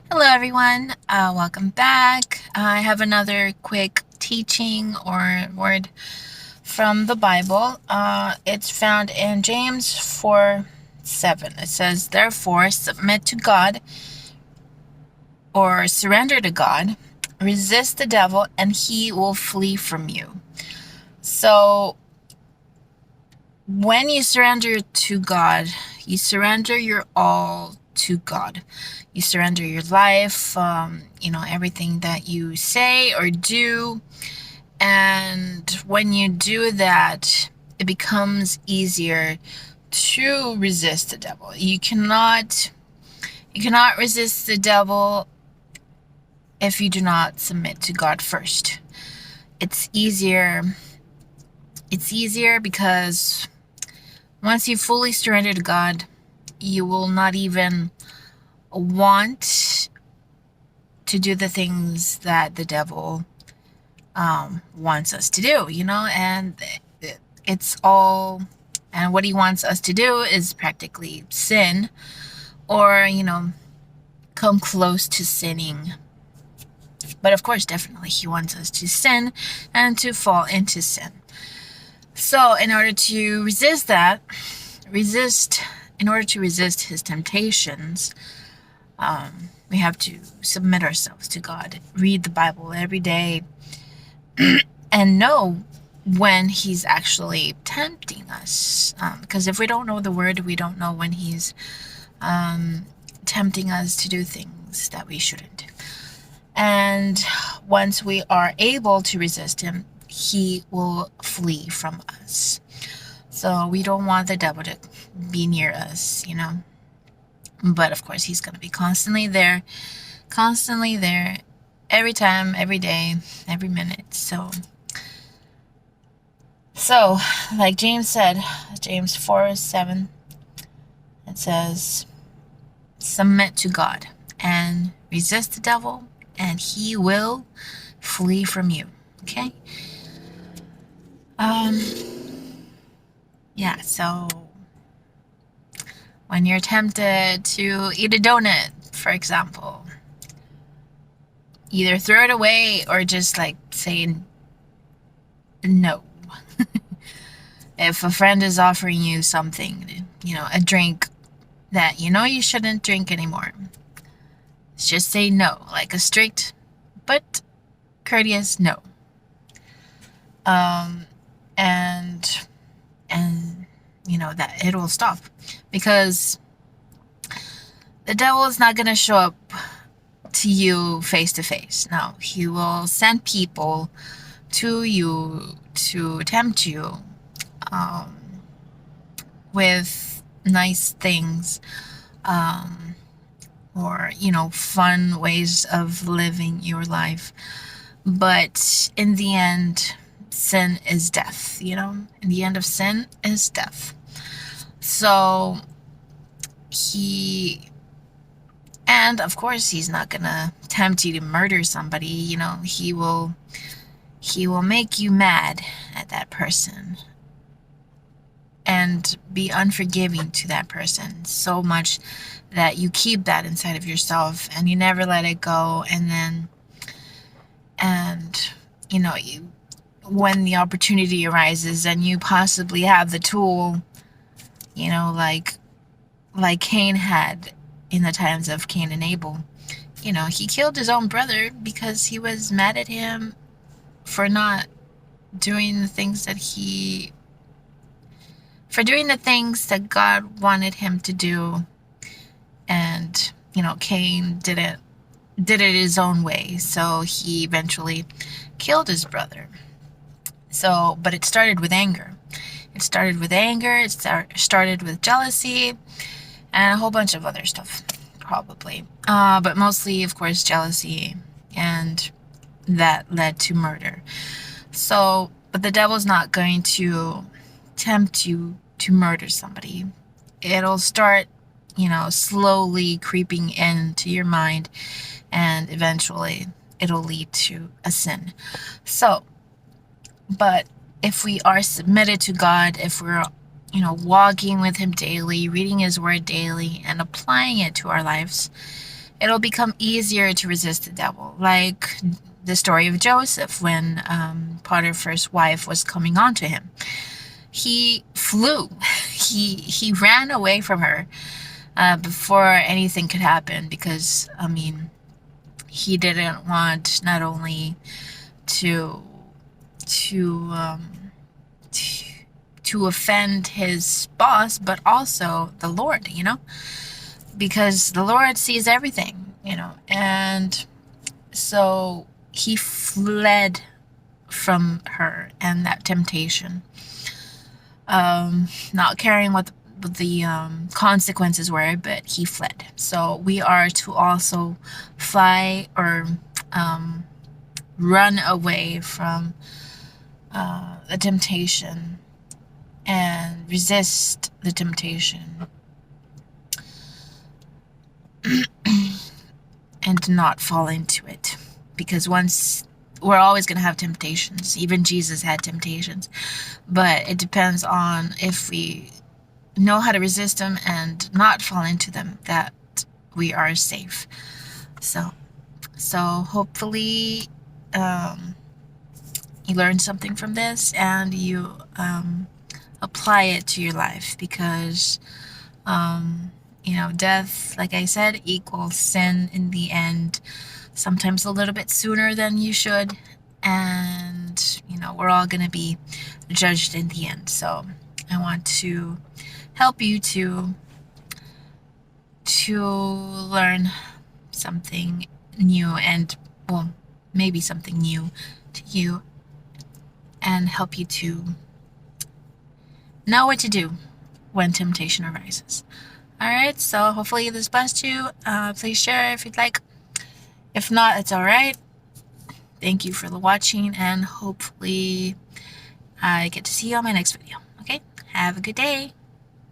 Hello, everyone. Welcome back. I have another quick teaching or word from the Bible. It's found in James 4:7. It says, "Therefore, submit to God or surrender to God, resist the devil, and he will flee from you." So, when you surrender to God, you surrender your all to God. You surrender your life, everything that you say or do. And when you do that, it becomes easier to resist the devil. You cannot resist the devil if you do not submit to God first. It's easier. It's easier because once you fully surrender to God, you will not even want to do the things that the devil wants us to do, and it's all, and what he wants us to do is practically sin or, come close to sinning. But of course, definitely, he wants us to sin and to fall into sin. So, in order to resist that, in order to resist his temptations, we have to submit ourselves to God, read the Bible every day, and know when he's actually tempting us. Because if we don't know the word, we don't know when he's tempting us to do things that we shouldn't. And once we are able to resist him, he will flee from us. So we don't want the devil to be near us, But of course, he's going to be constantly there, every time, every day, every minute. So, like James said, James 4:7, it says, submit to God and resist the devil, and he will flee from you. Okay? So when you're tempted to eat a donut, for example, either throw it away or just say no. If a friend is offering you something, a drink that you shouldn't drink anymore, just say no, like a strict but courteous no. And that it will stop, because the devil is not going to show up to you face to face. No, he will send people to you to tempt you with nice things, or fun ways of living your life. But in the end, sin is death. In the end of sin is death. So and of course, he's not gonna tempt you to murder somebody. He will make you mad at that person and be unforgiving to that person so much that you keep that inside of yourself and you never let it go. When the opportunity arises and you possibly have the tool, like Cain had in the times of Cain and Abel. He killed his own brother because he was mad at him for not doing the things that God wanted him to do. And, Cain did it his own way. So he eventually killed his brother. But it started with anger. It started with jealousy and a whole bunch of other stuff, probably. But mostly, of course, jealousy, and that led to murder. But the devil's not going to tempt you to murder somebody. It'll start, slowly creeping into your mind, and eventually it'll lead to a sin. But if we are submitted to God, if we're, walking with him daily, reading his word daily, and applying it to our lives, it'll become easier to resist the devil. Like the story of Joseph when Potiphar's wife was coming on to him. He flew. He ran away from her before anything could happen because, I mean, he didn't want not only to to um, to offend his boss, but also the Lord, because the Lord sees everything, and so he fled from her and that temptation, not caring what the consequences were, but he fled. So we are to also fly or run away from the temptation and resist the temptation and not fall into it. Because once we're always going to have temptations. Even Jesus had temptations. But it depends on if we know how to resist them and not fall into them, that we are safe. So hopefully you learn something from this and you apply it to your life, because death, like I said, equals sin in the end, sometimes a little bit sooner than you should, and we're all going to be judged in the end. So I want to help you to learn something new, and well, maybe something new to you, and help you to know what to do when temptation arises. Alright, so hopefully this blessed you. Please share if you'd like. If not, it's alright. Thank you for watching, and hopefully I get to see you on my next video. Okay? Have a good day.